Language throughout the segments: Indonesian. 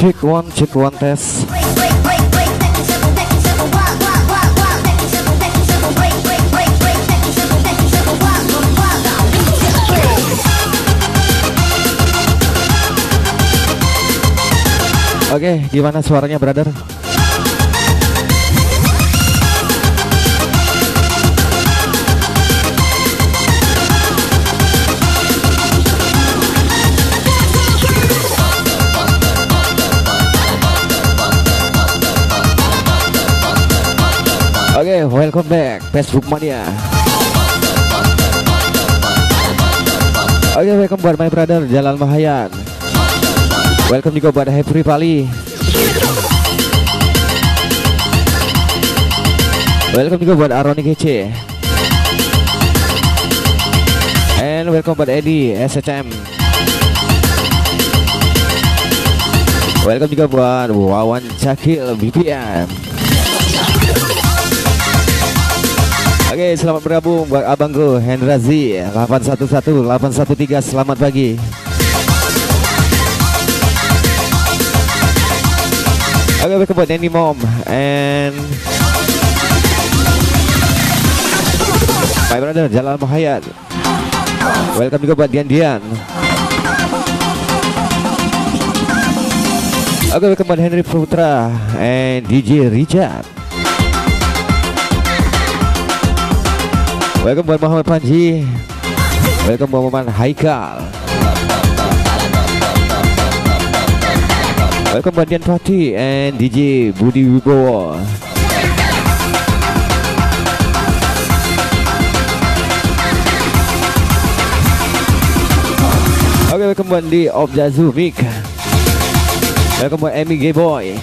check one tes. Oke, gimana suaranya, brother? Oke, welcome back Facebook Mania. Oke, welcome buat my brother Jalal Mahayan. Welcome juga buat Happy Pali. Welcome juga buat Aroni Kece. And welcome buat Eddie SHM. Welcome juga buat Wawan Cakil BPM. Oke, selamat bergabung buat abangku Hendrazi 811813. Selamat pagi. Oke, welcome buat Danny Mom and my brother Jalal Mahayat. Welcome juga buat Dian. Oke, welcome buat Henry Putra and DJ Richard. Welcome buat Muhammad Panji. Welcome buat Muhammad Haikal. Welcome buat Dian Fatih and DJ Budi Wibowo. Oke, welcome buat di Objazu Mik. Welcome buat Emi Gayboy.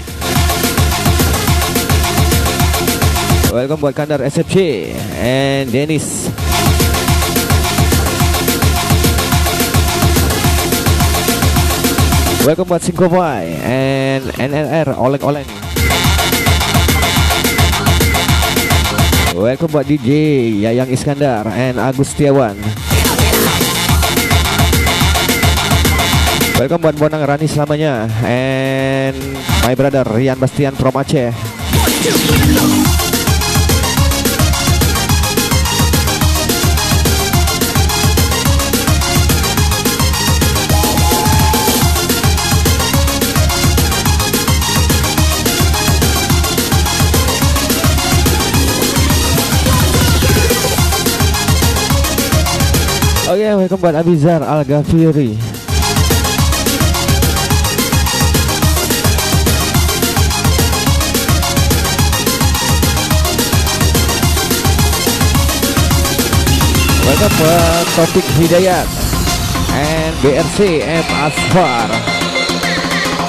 Welcome buat Kandar SFC and Dennis. Welcome buat Singkowai and NLR Oleng-Oleng. Welcome buat DJ Yayang Iskandar and Agus Setiawan. Welcome buat Bonang Rani selamanya and my brother Rian Bastian from Aceh. Oke, welcome buat Abizar Al-Ghafiri. Welcome buat Topik Hidayat and BRC M Asfar.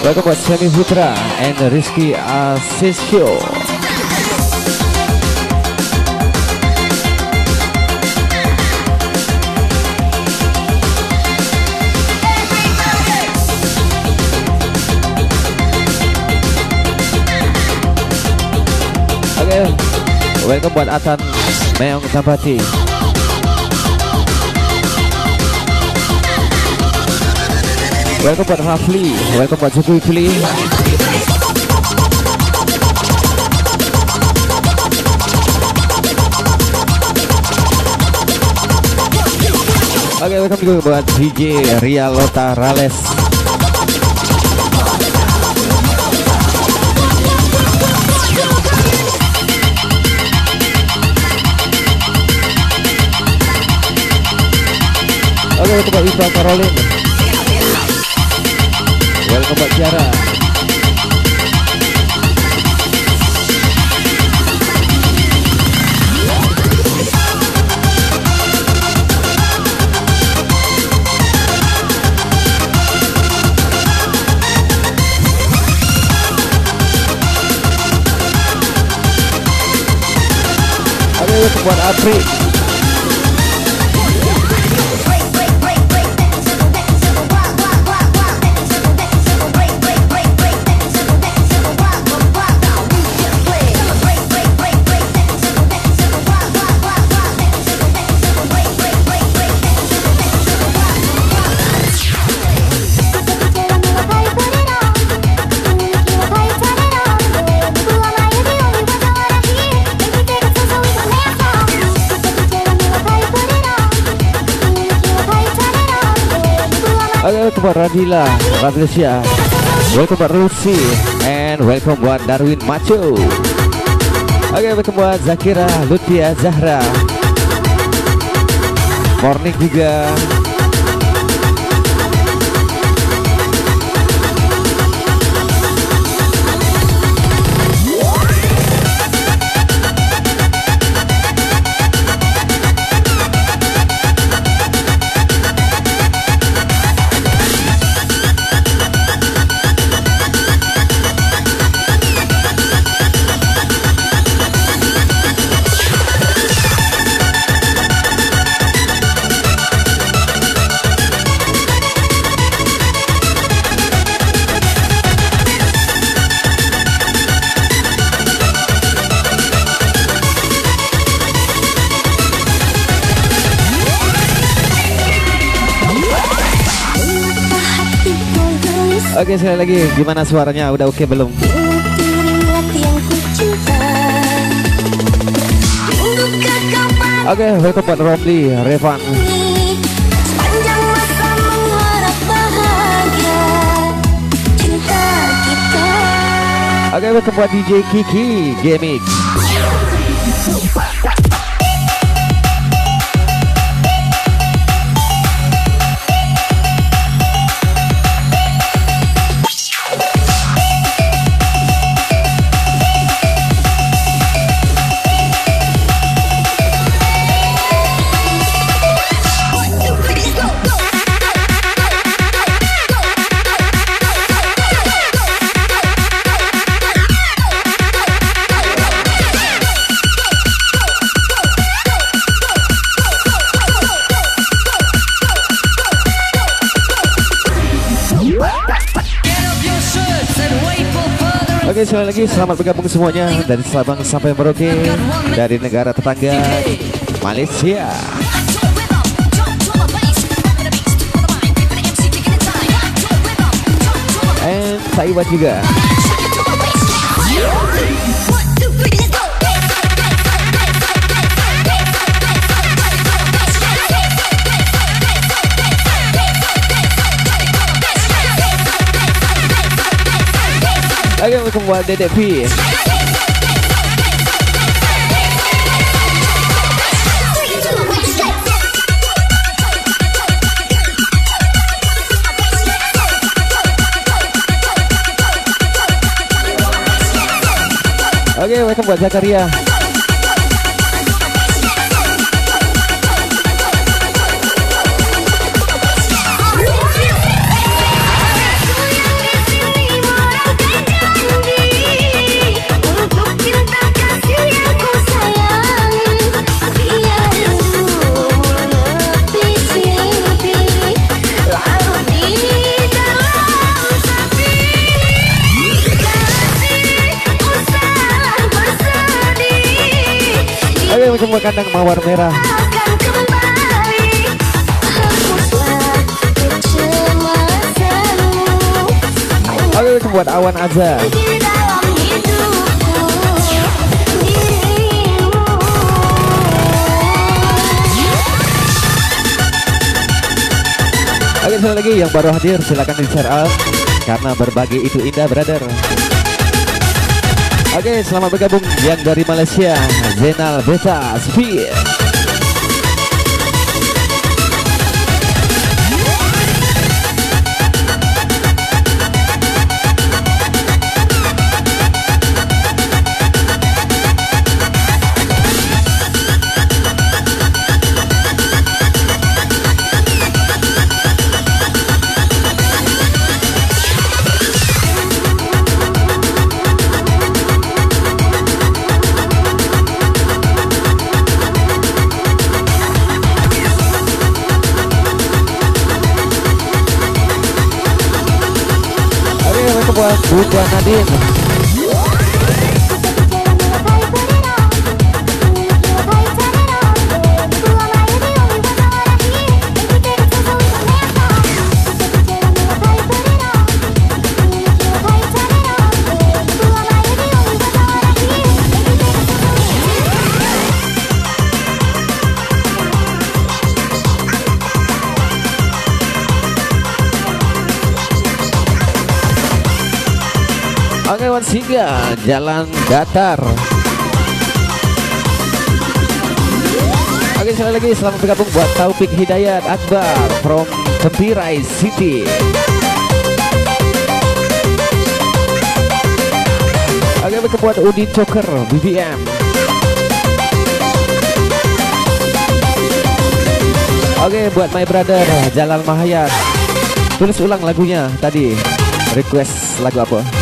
Welcome buat Semi Putra and Rizky Asisio. Welcome buat Atan Meong Tampati. Welcome buat Rafli. Welcome buat Zulkifli. Oke, welcome juga buat DJ Ria Lota Rales. Oke, welcome buat Iva Caroline. Welcome buat Ciara. Oke, welcome buat Apri. welcome buat Radila, Radlisha, welcome buat Rusi, and welcome buat Darwin Macho. Welcome buat Zakira, Lutia, Zahra. Morning juga. Oke, sekali lagi, gimana suaranya? Udah oke belum? Oke, welcome buat Romli, Revan. Oke, welcome buat DJ Kiki, Gaming. Oke, sekali lagi selamat bergabung semuanya dari Sabang sampai Merauke, dari negara tetangga Malaysia, and Taiwan juga. Oke, welcome buat Dedek P. Oke, welcome buat Zakaria. Welcome buat Kandang Mawar Merah. Oke, welcome buat Awan Azza. Oke, sekali lagi yang baru hadir silakan di share out karena berbagi itu indah, brother. Oke, selamat bergabung yang dari Malaysia, Zainal Beta Speed. Buat Bukan Nadine. Oke, One Single, Jalan Datar. Oke, sekali lagi selamat bergabung buat Taufik Hidayat Akbar from Tempirai City. Oke, bergabung buat Udin Choker BBM. Oke, buat My Brother Jalal Mahayat. Tulis ulang lagunya tadi. Request lagu apa?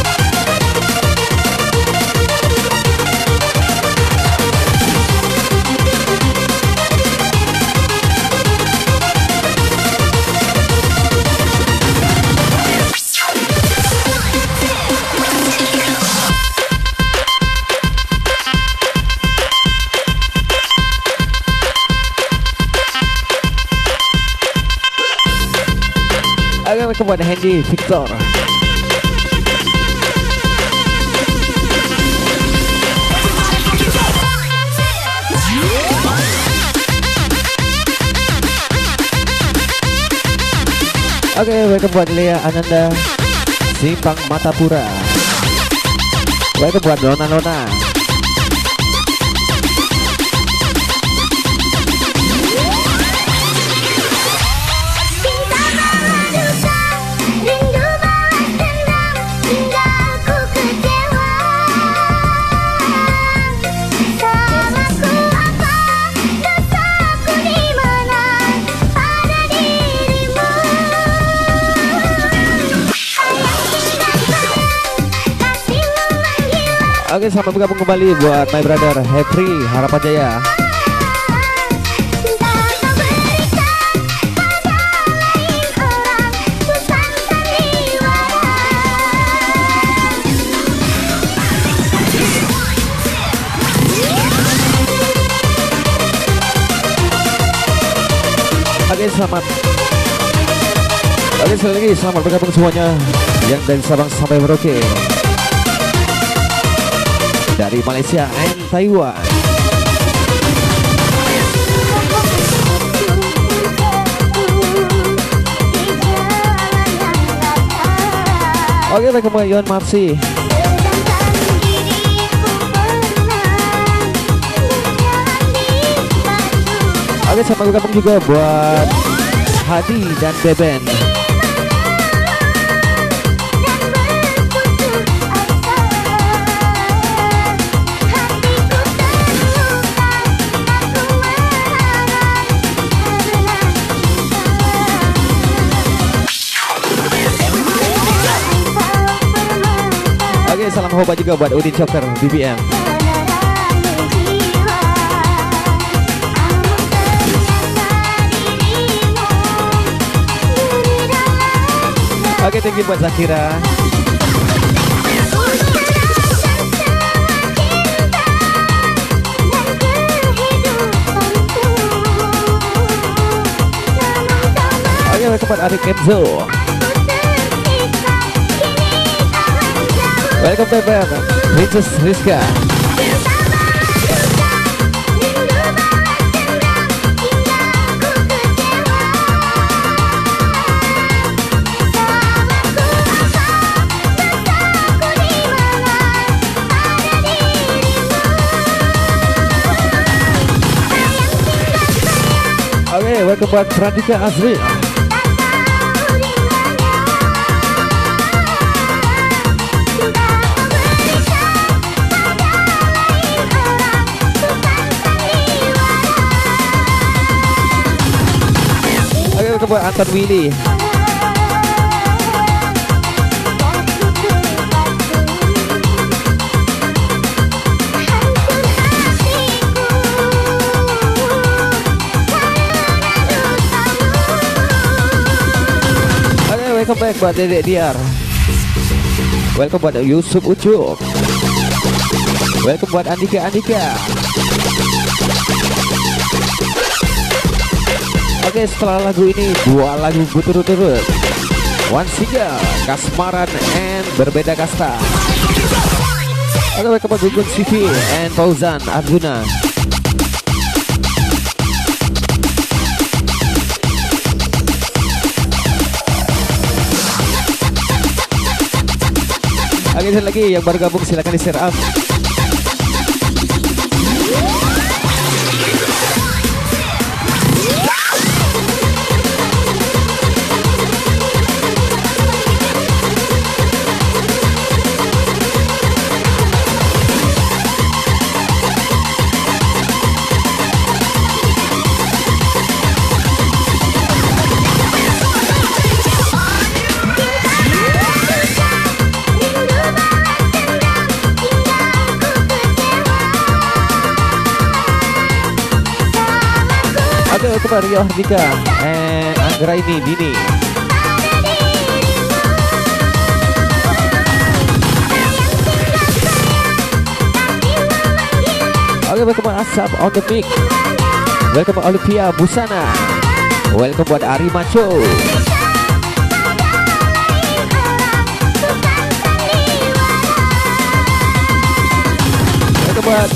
Oke, buat Handy Victor. Oke, welcome buat Lea Ananda Simpang Matapura. Welcome buat Lona. Oke, selamat bergabung kembali buat My Brother Hefri Harapan Jaya. Oke, selamat. Oke, sekali lagi selamat bergabung semuanya yang dari Sabang sampai Merauke, dari Malaysia and Taiwan. Oke, baik kembali Yon Marsi. Oke, sama bergabung juga buat Hadi dan Beben. Oke, salam hoba juga buat Udin Choker BBM. Oke, thank you buat Zakira. Oke, welcome buat Arik Kenzo. Welcome back, Princess Rizka. Oke, welcome buat Pradika Azri. Buat Anton Willy. Oke, welcome back buat Dedek Diar. Welcome buat Yusuf Ucuk. Welcome buat Andika. Oke, setelah lagu ini 2 lagu berturut-turut. One Single, Kasmaran and Berbeda Kasta. Oke, welcome buat Gugun CV and Fauzan Arjuna. Oke, sekali lagi yang baru gabung silakan di share up. Oke, kembali Rio Hardika and Anggra ini Dini. Oke, welcome Asap on the mic. Welcome Olivia Busana. Welcome buat Ari Macho. Welcome buat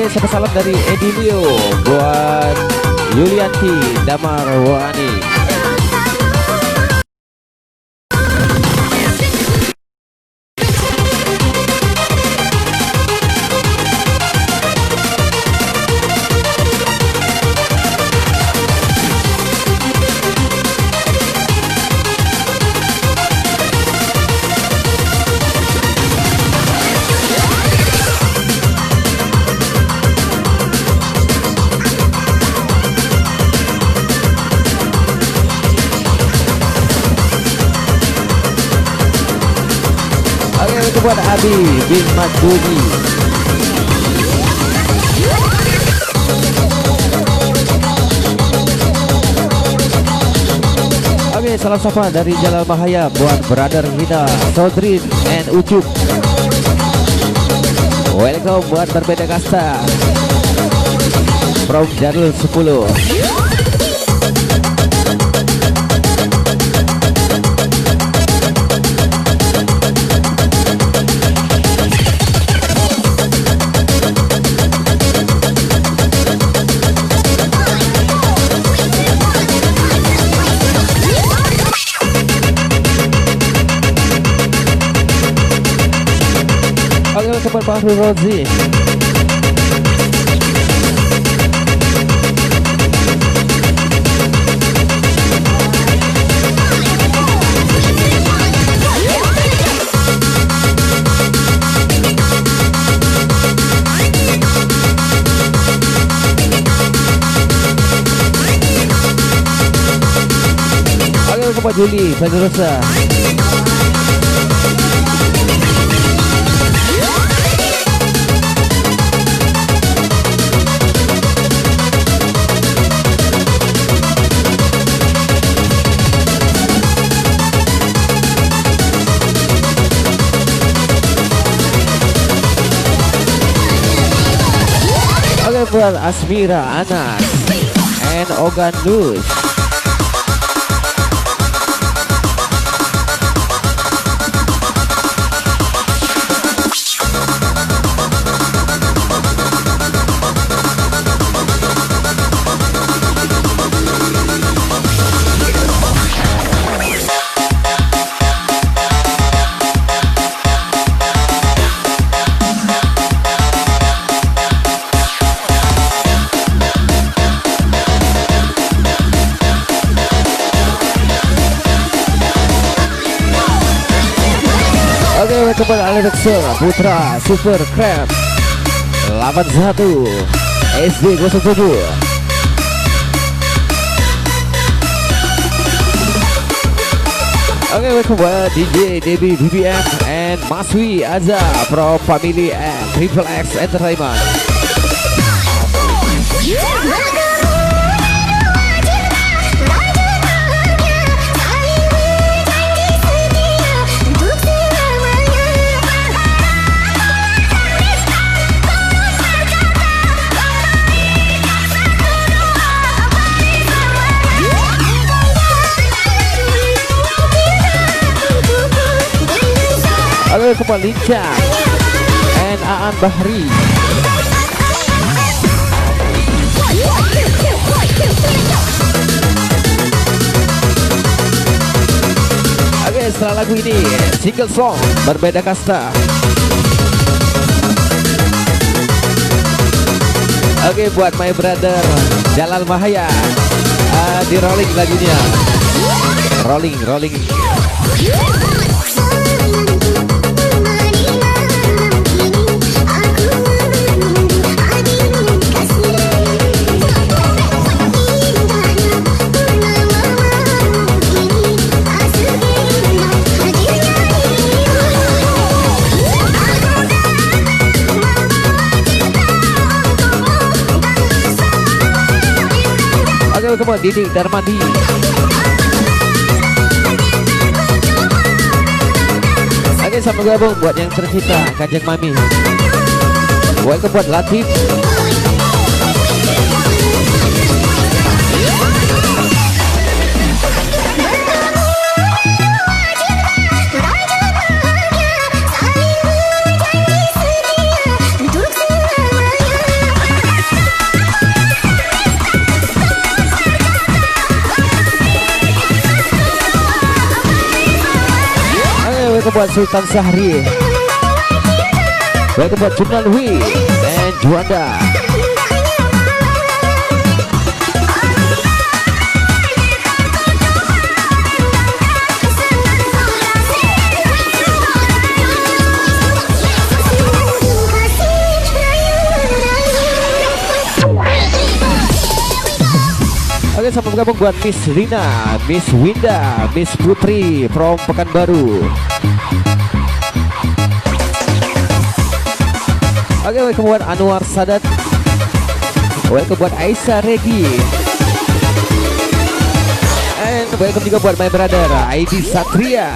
Oke, salam dari Edilio buat Yulianti Damarwani. Buat Abi bin Madudi. Oke, salam sapa dari Jalal Mahaya buat Brother Hina, Sodrin and Ucup. Welcome buat Berbeda Kasta from Jarul 10. Kepada Pak Rozi. Oke, kepada Juli Fadrosa. Buat Asmira Anas and Ogan Luz. Kepada Alexander Putra Super Crab 81 SD 07. Oke, welcome buat DJ Debbie BBM and Maswi Aza from Family and Triple X Entertainment. Halo kembali Lincah and Aan Bahri. Oke, setelah lagu ini single song berbeda kasta. Oke, buat my brother Jalal Mahaya, di rolling lagunya. Rolling. Oke, come on, Didi Darmadi. Oke, sama gabung buat yang tercinta Kanjeng Mami. Welcome buat Latif. Welcome buat Sultan Syahri. Welcome buat Jumlan Wi and Juanda. Oke, sama bergabung buat Miss Rina, Miss Winda, Miss Putri from Pekanbaru. Oke, welcome buat Anwar Sadat. Welcome buat Aisyah Regi. And welcome juga buat my brother Aidi Satria.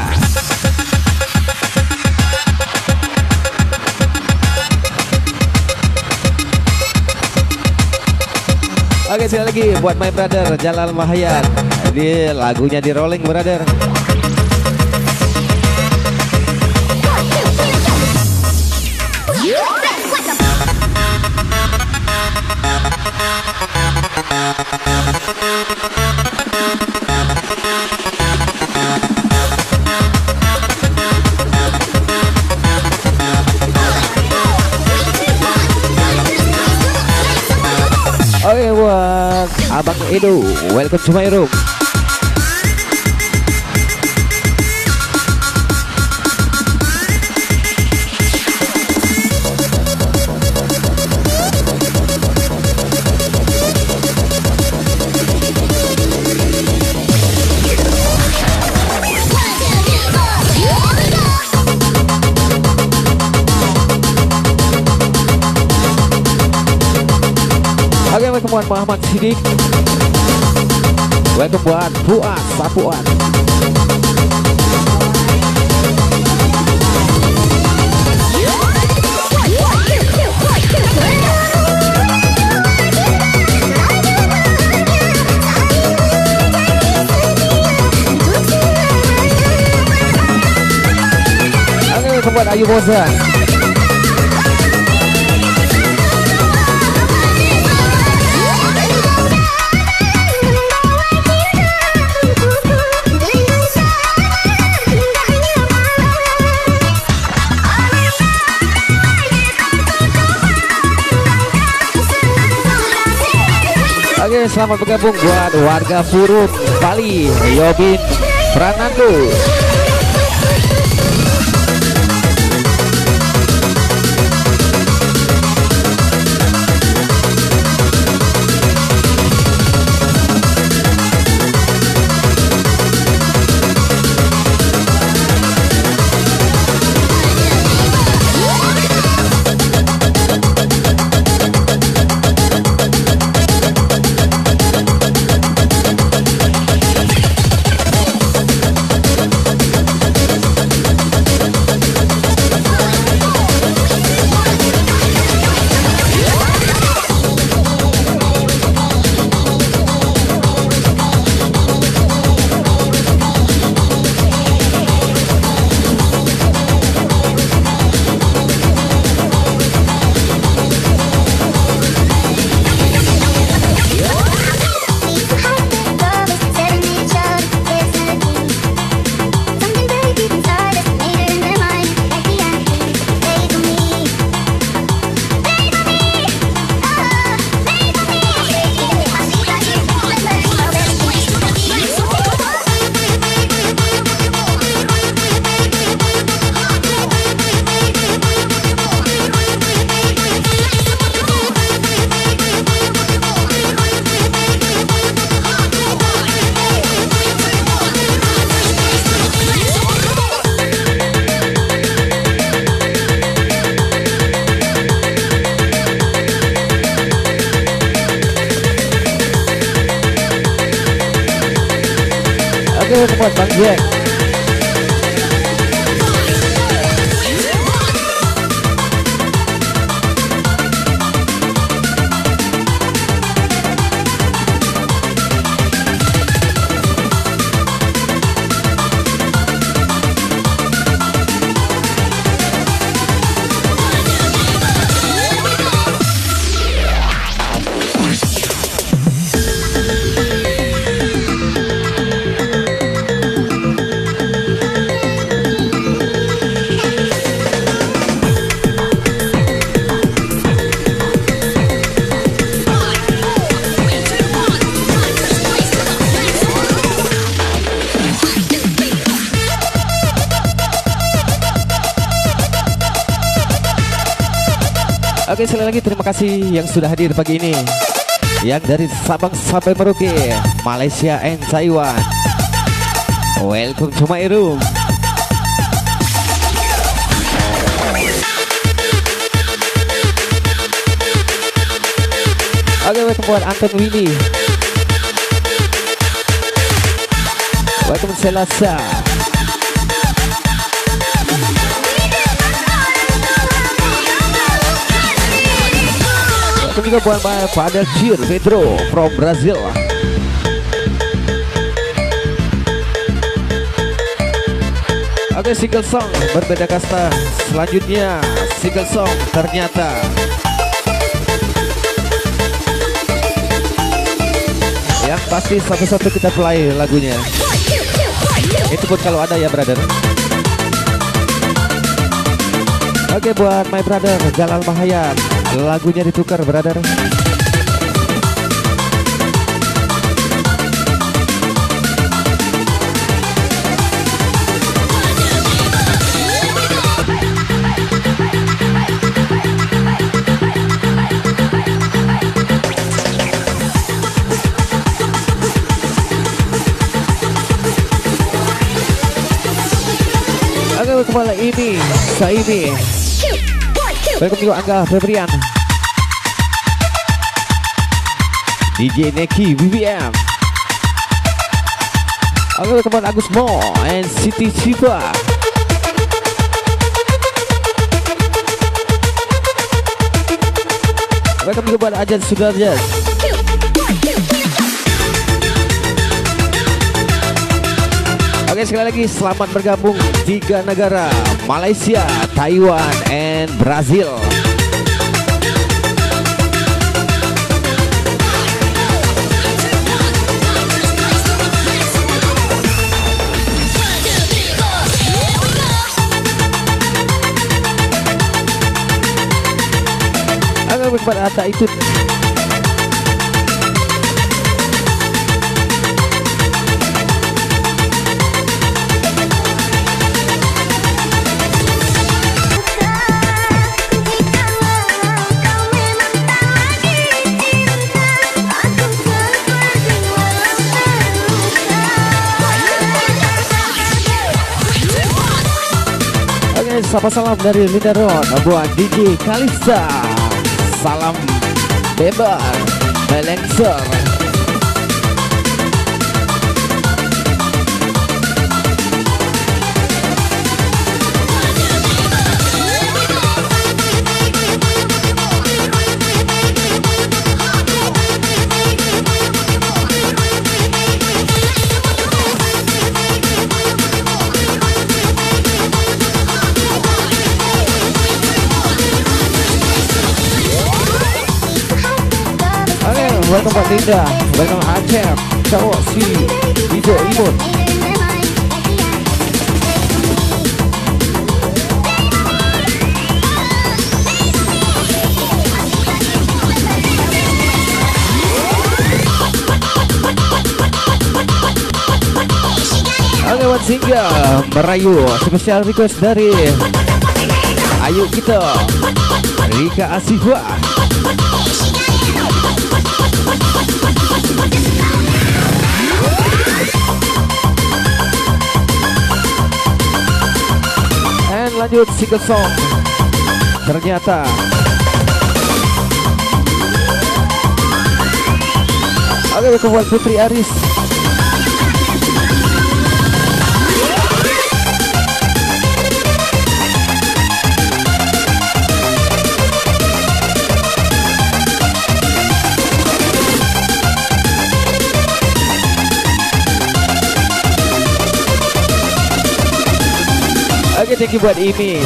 Oke, sekali lagi buat my brother Jalal Mahayan. Ini lagunya di rolling, brother. Oke, buat Abang Edo, welcome to my room. Oke, welcome buat Muhammad Sidik. Welcome buat Fuad Sapuan. Oke, welcome buat Ayu Bozan. Oke, selamat bergabung buat warga Purun, Bali, Yobin Pranando. Oke, buat Bang Jack. Oke, sekali lagi terima kasih yang sudah hadir pagi ini. Yang dari Sabang sampai Merauke, Malaysia and Taiwan. Welcome to my room. Oke, welcome buat Anton Willy. Welcome Selasa. Welcome juga buat Padel Cheer Pedro from Brazil. Oke, single song berbeda kasta. Selanjutnya single song ternyata. Yang pasti satu-satu kita play lagunya. Itu pun kalau ada ya, brother. Oke, buat my brother Jalal Mahayat, lagunya ditukar, brother. Oke, kembali ini Saimi. Welcome juga Angga Febrian, DJ Neki BBM. Oke, welcome Agus Mo and Siti Siva. Welcome juga buat Ajan Sudarjas. Oke, sekali lagi selamat bergabung 3 negara, Malaysia, Taiwan, and Brazil. Oke, kepada Ata itu. Sapa salam dari Lideron buat DJ Kalista. Salam Bebar Melenser. Welcome buat Linda, welcome Aceh, cowok si Ijo Imun. Oke, buat Singa merayu spesial request dari Ayu kita Rika Asifah. Lanjut single song ternyata. Oke, buat Putri Aris. Oke, thank you buat Imi.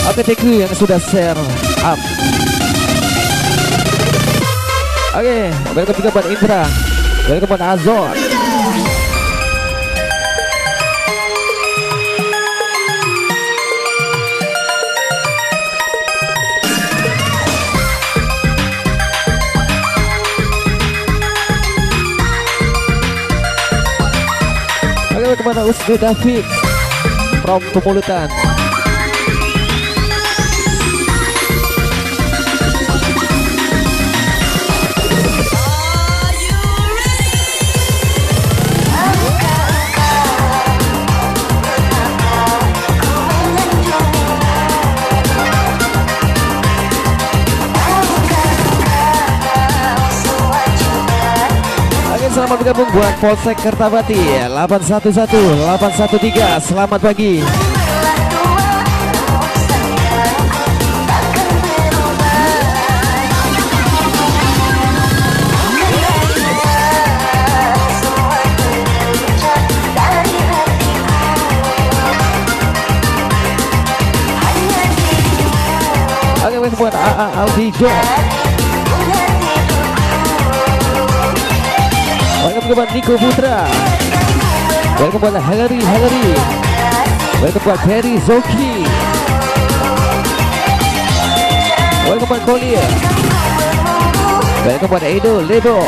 Oke, thank you yang sudah share up. Oke, welcome juga buat Indra. Welcome buat Azor. Oke, welcome buat Usni David from Pemulutan. Selamat bergabung buat Polsek Kertabati 811 813. Selamat pagi. Oke, buat Aldi Jo. Welcome buat Niko Putra. Welcome buat Hillary. Welcome buat Ferry Zoki. Welcome buat Kolia. Welcome buat Edo Lebo.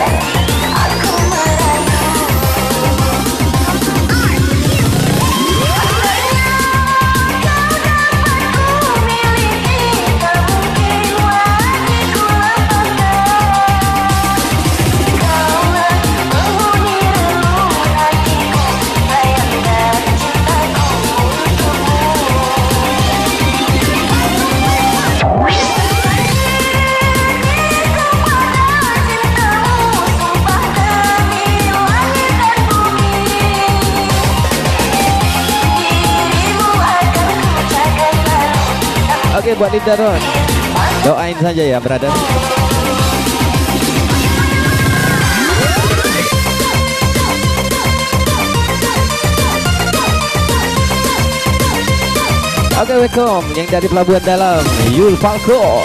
Oke, buat Linda Ron, doain saja ya, brother. Oke, welcome yang dari Pelabuhan Dalam, Yul Falco.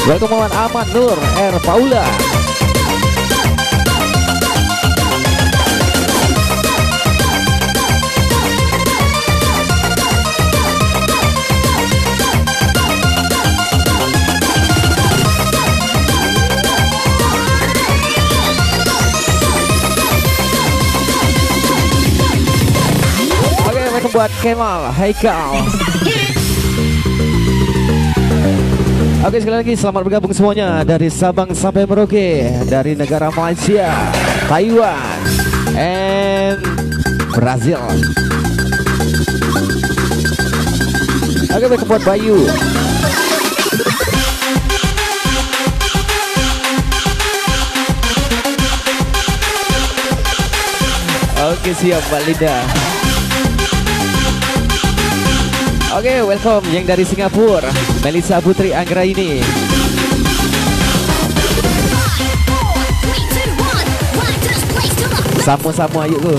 Welcome Muhammad Aman Nur R Paula. Buat Kemal Haikal. Oke, sekali lagi selamat bergabung semuanya dari Sabang sampai Merauke, dari negara Malaysia, Taiwan, and Brazil. Oke, baik buat Bayu. Oke, siap Mbak Linda. Oke, welcome yang dari Singapura, Melissa Putri Anggraini. Samu-samu ayo lu.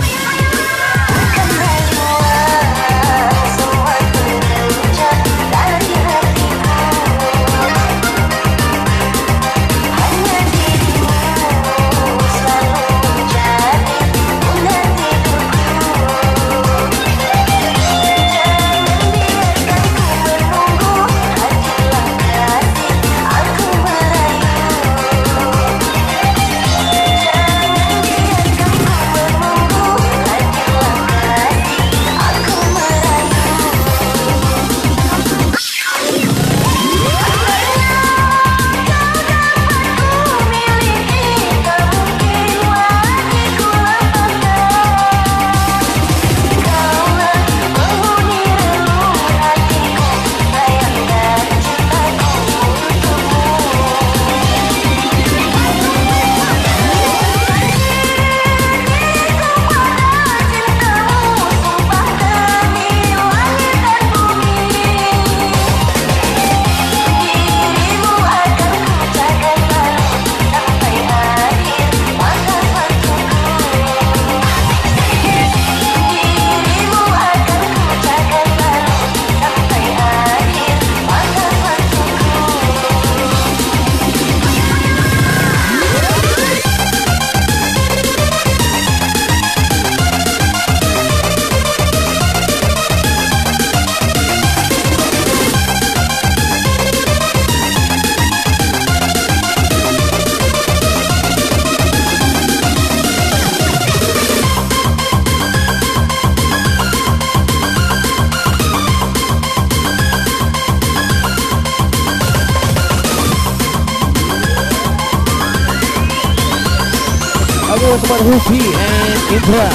Oke, teman Ruby and Indra.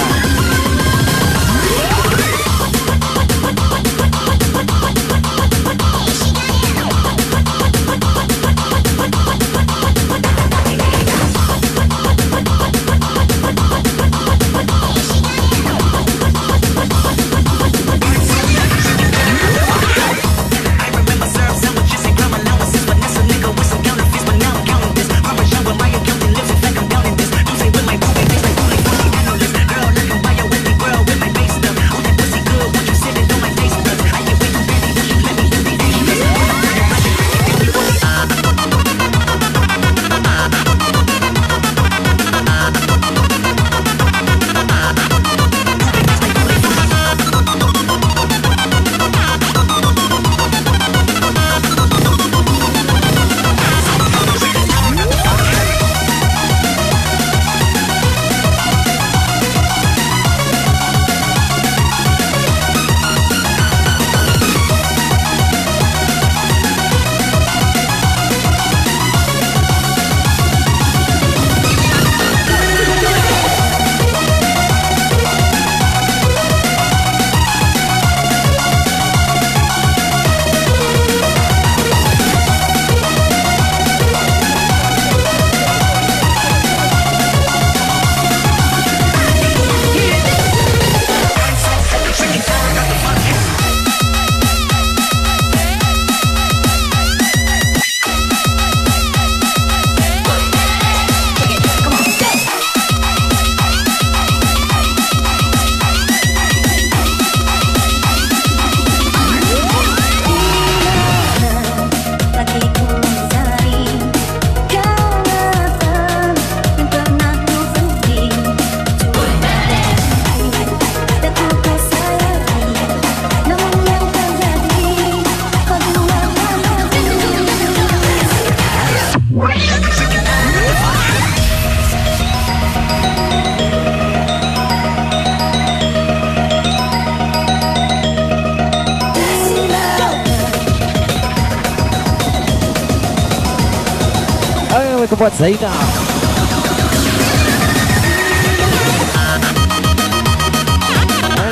Buat Zainab.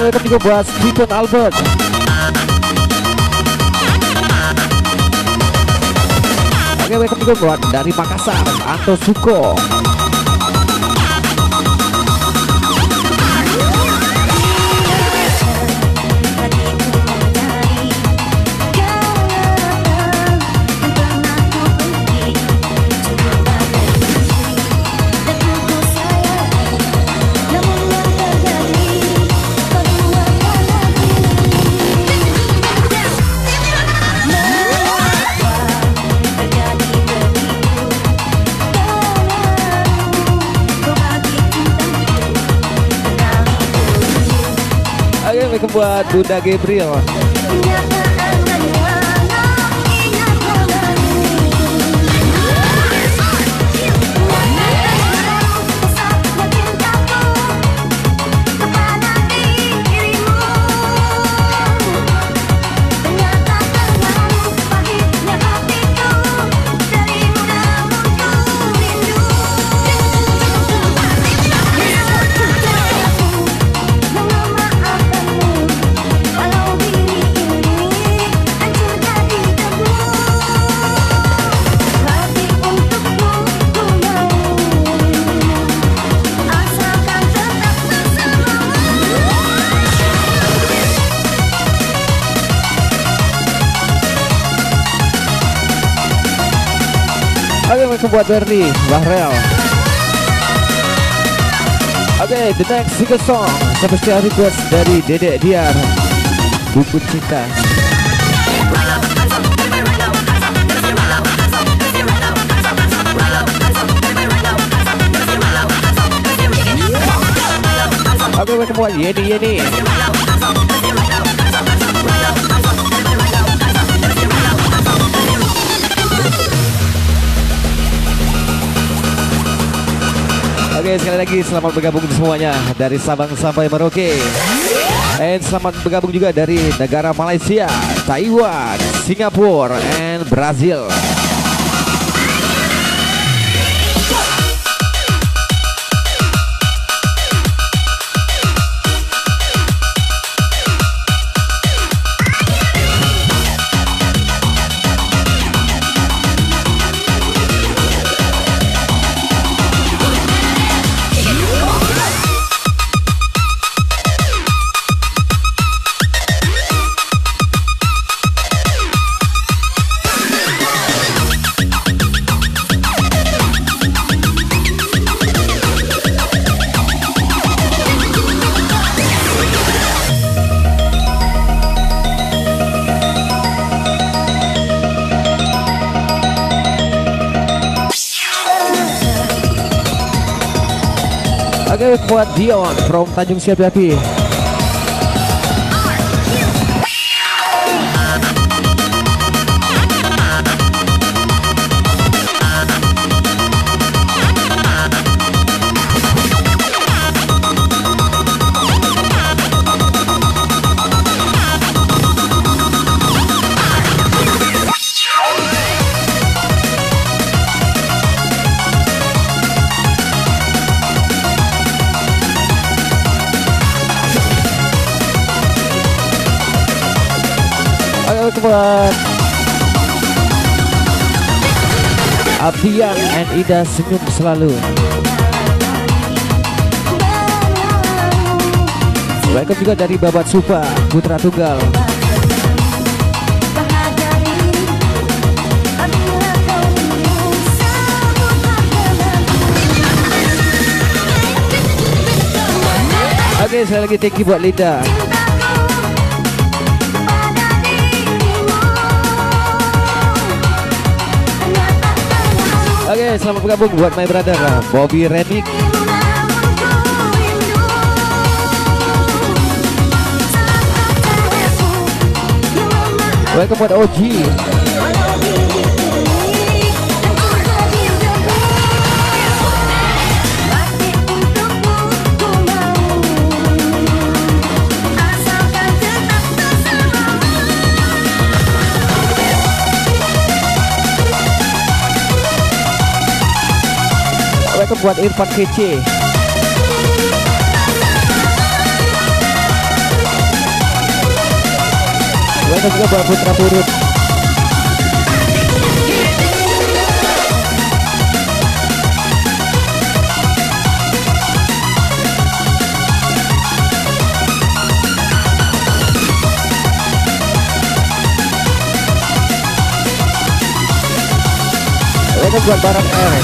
Welcome juga buat Stephen Albert. Oke, welcome juga buat dari Makassar, Anto Suko. Oke, buat Bunda Gabriel. Oke, buat Bernie Bahrel. Oke, the next single song special request dari Dedek Diar, Buku Cinta. Oke, welcome buat Yeni. Oke, sekali lagi selamat bergabung semuanya dari Sabang sampai Merauke. Dan selamat bergabung juga dari negara Malaysia, Taiwan, Singapura, and Brazil. Oke, buat Dion from Tanjung Siap Api. Buat Abian and Ida senyum selalu. Welcome juga dari Babat Supa Putra Tunggal. Oke, sekali lagi thank you buat Linda. Oke, selamat bergabung buat my brother Bobby Renick. Welcome buat OG. Welcome buat Irfan Kece. Welcome juga buat Putra Purut. Welcome buat Barat R.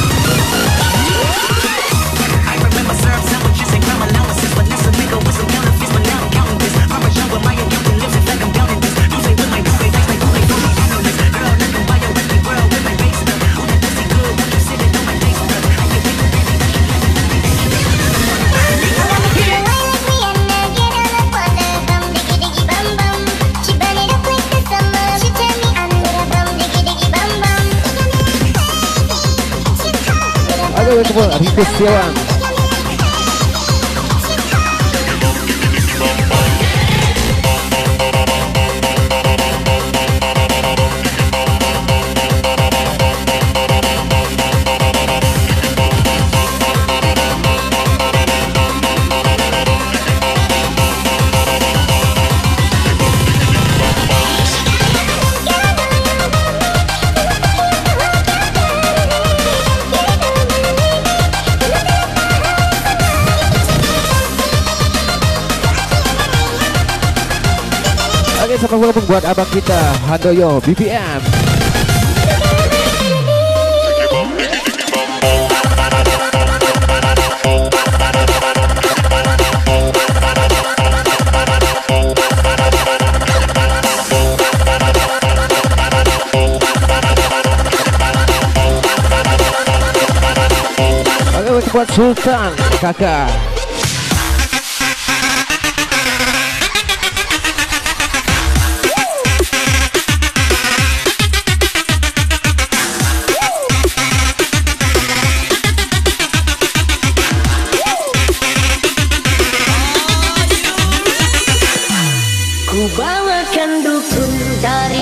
Welcome Rico Setiawan. Sampai bergabung buat abang kita Handoyo BPM. Oke, buat Sultan kakak.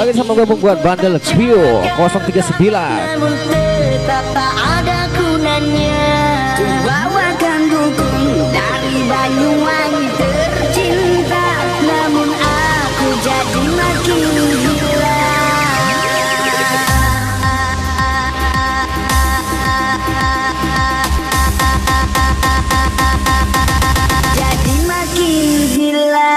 Oke, sama gabung buat bandel Vio 039. Namun tetap tak ada gunanya. Bawakan dukun dari Banyuwangi tercinta, namun aku jadi makin gila. Jadi makin gila.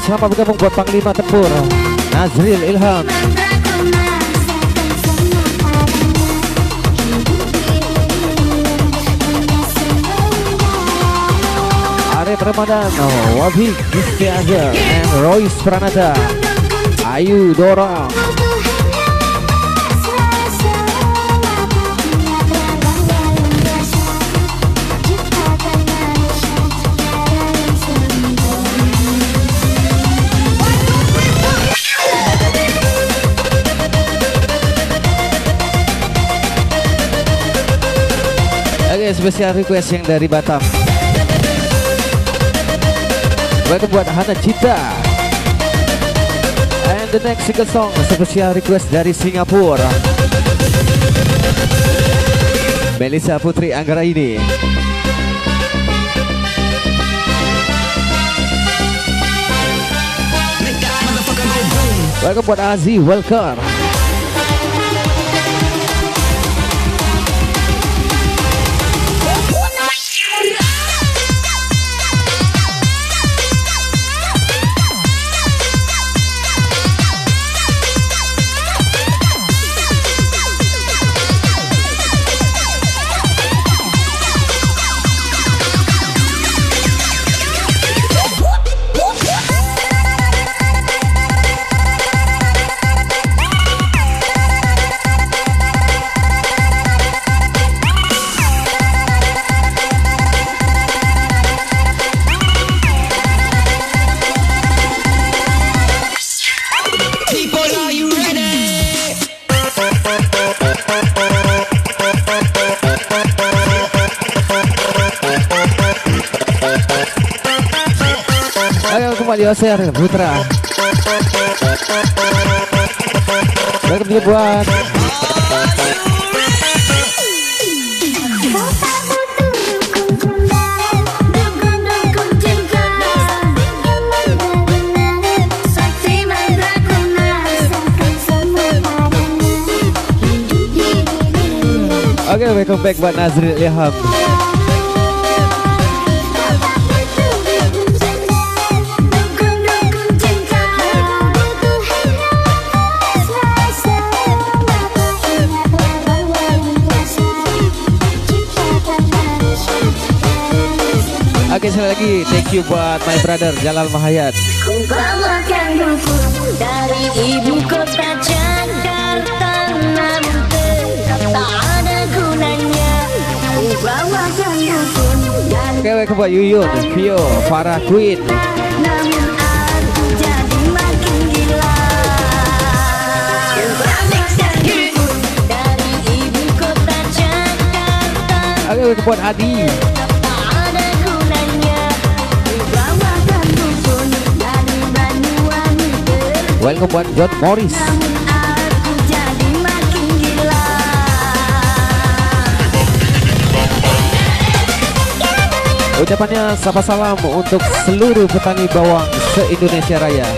Oke, selamat bergabung buat Panglima Tempur Nazril Ilham. Arif Ramadan, Wafik Gistiaga, and Royce Pranata, Ayu Dorang. Oke, spesial request yang dari Batam. Welcome buat Hana Cita. And the next single song, spesial request dari Singapura, Melissa Putri Anggara ini. Welcome buat Azi, welcome. Yoser Putra. Welcome juga buat Oke, welcome back buat Nazril Ilham. Oke, sekali lagi thank you buat my brother Jalal Mahayat. Ku bawakan buku dari ibu kota Jakarta, namun tetap tak ada gunanya. Ku bawakan buku dari Oke, welcome buat Yuyun, Vio, Farah Queen. namun aku jadi makin gila. Ku bawakan buku dari ibu kota Jakarta. Oke, welcome buat Adi. Welcome buat John Morris. Aku jadi makin gila. Ucapannya sapa salam untuk seluruh petani bawang se-Indonesia Raya.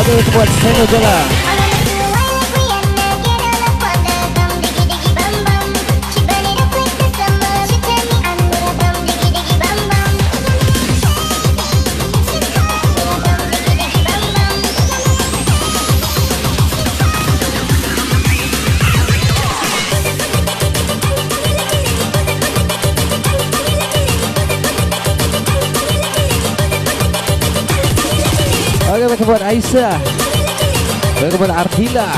Oke, buat Seno Jala. Oke, welcome buat Aisyah. Welcome buat Ardila.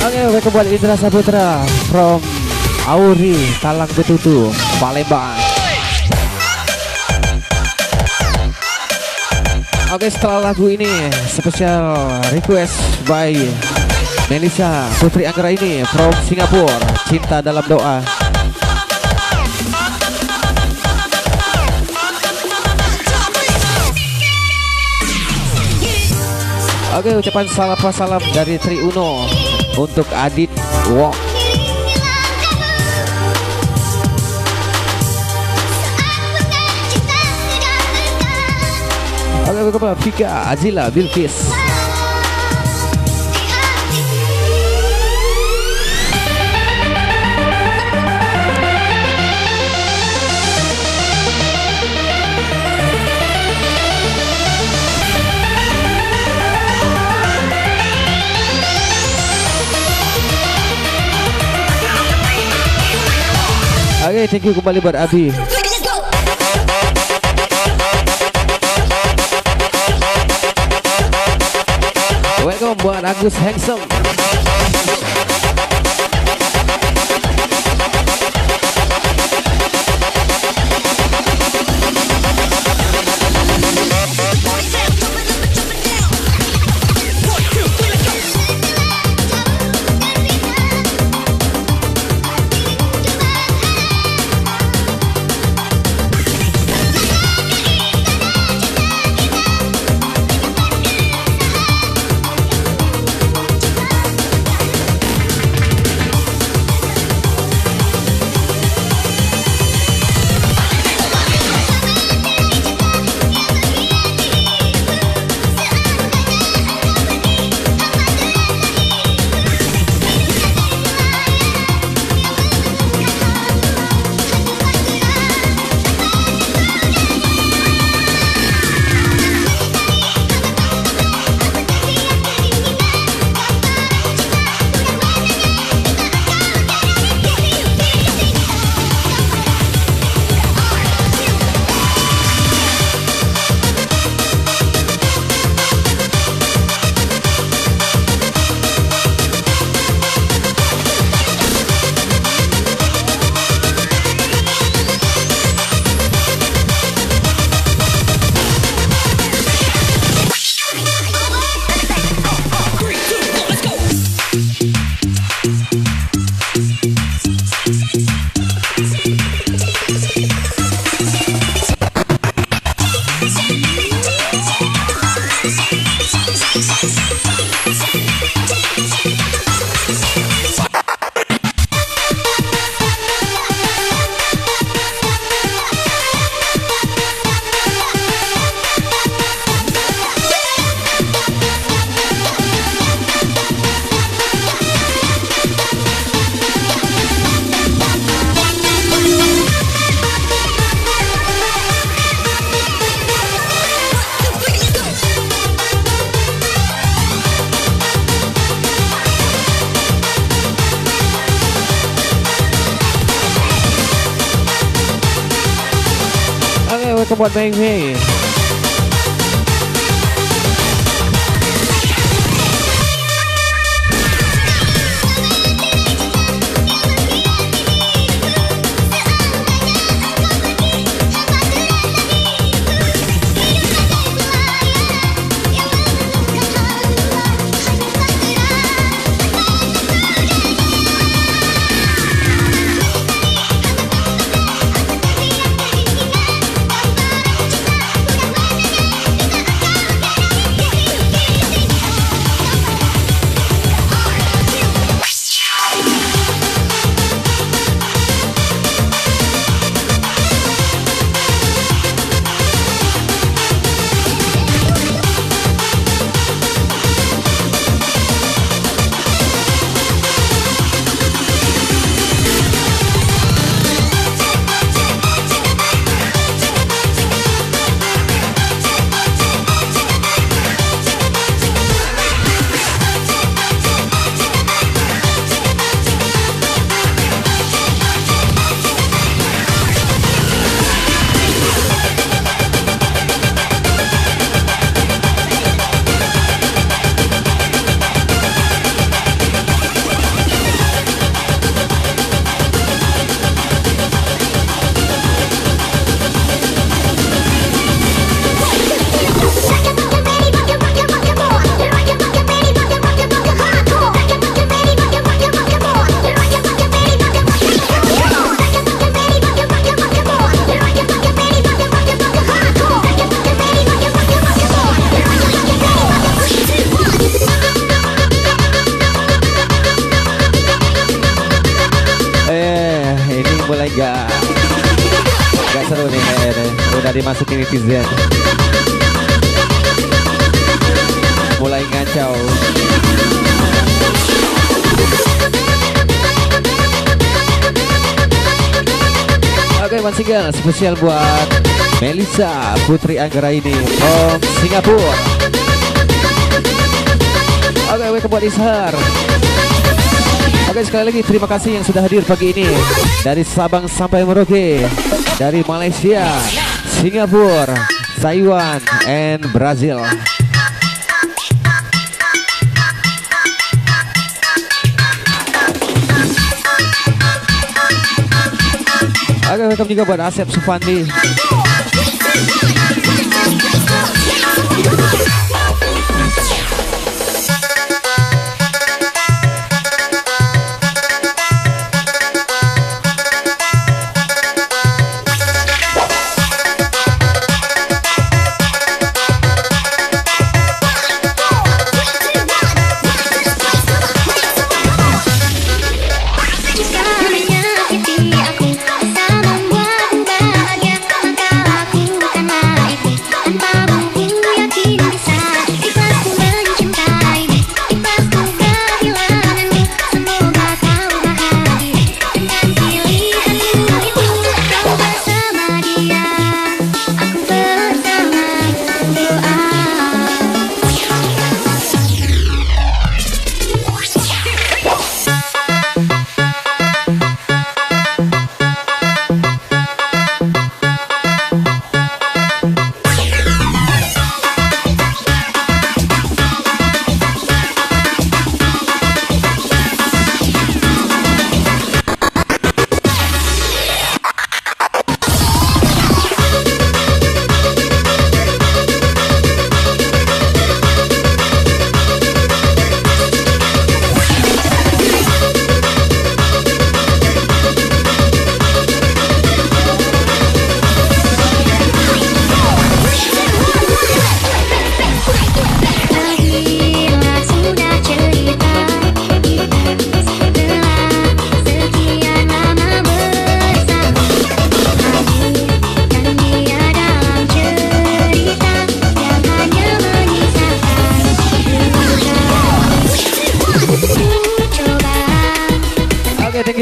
Oke, welcome buat Indra Saputra from Auri, Talang Betutu, Palembang. Oke, setelah lagu ini spesial request by Melisa Putri Anggra ini from Singapura, Cinta Dalam Doa. Oke, ucapan salam dari Tri Uno untuk Adit Wok. Oke, kepada Vika Azila Bilkis. Oke, thank you kembali buat Abi. Welcome buat Agus Handsome. Welcome buat Meng Hei. dimasukin netizen. Mulai ngacau. Oke, Mas Single spesial buat Melisa Putri Anggraini from Singapura. Oke, welcome buat Ishar. Oke, sekali lagi terima kasih yang sudah hadir pagi ini dari Sabang sampai Merauke, dari Malaysia, Singapura, Taiwan, and Brazil. Oke, welcome juga buat Asep Supandi.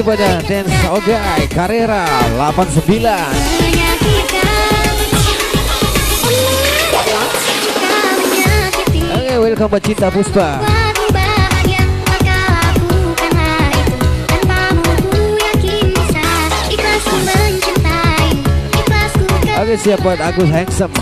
Pada Dance Ogai Carrera 89. Oke, welcome buat Cinta Puspa. Oke, siap buat Agus Handsome.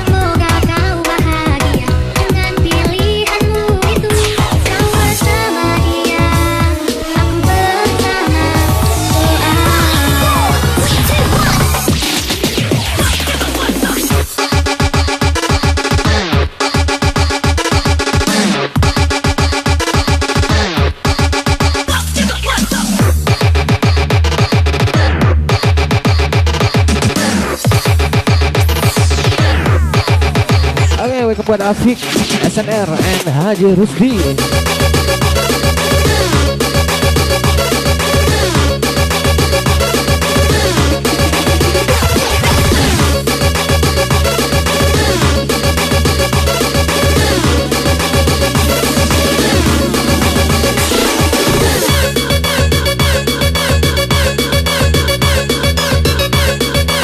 Buat Afik, SNR, and Haji Rusdi.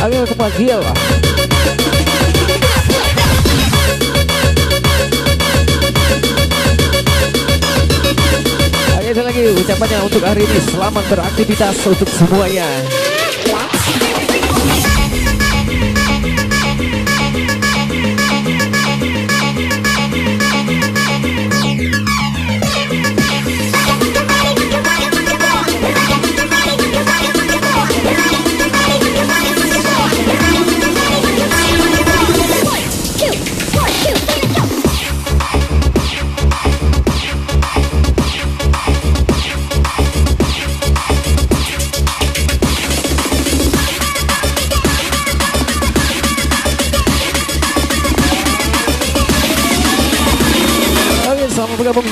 Ayo kepanggil. Itu lagi ucapannya untuk hari ini. Selamat beraktivitas untuk semuanya. Bergabung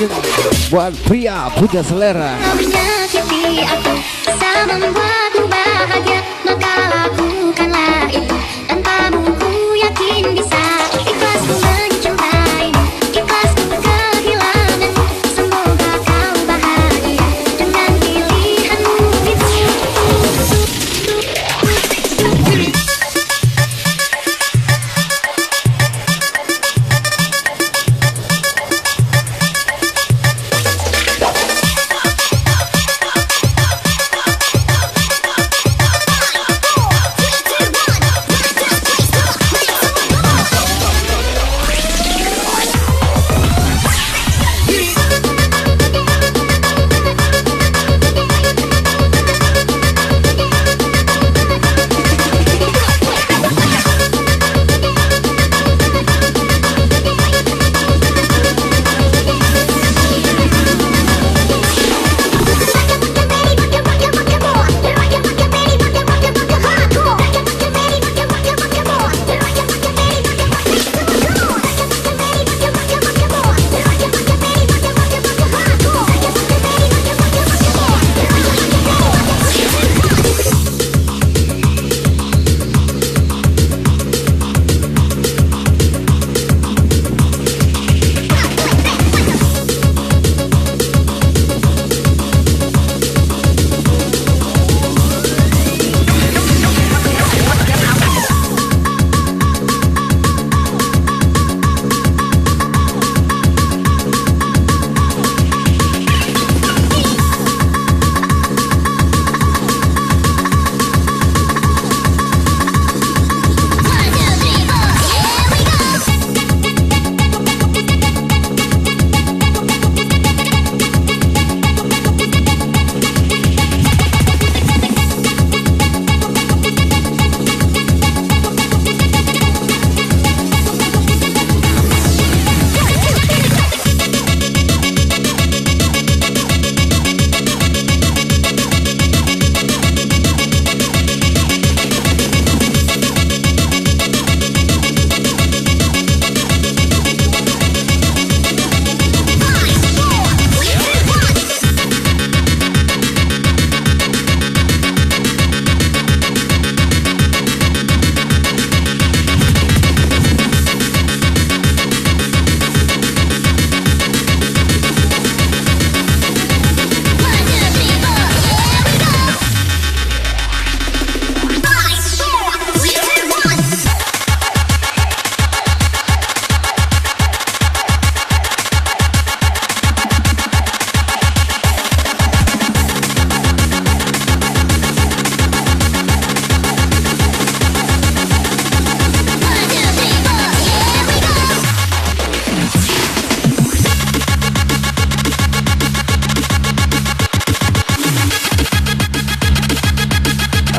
buat pria puja selera. Menyakiti aku, bisa membuatku bahagia, maka lakukanlah itu tanpamu ku yakin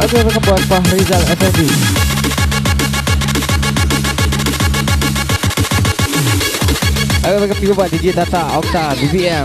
Oke, welcome buat Pak Rizal Effendi. Oke, welcome juga buat DJ Tata, Okta, BBM.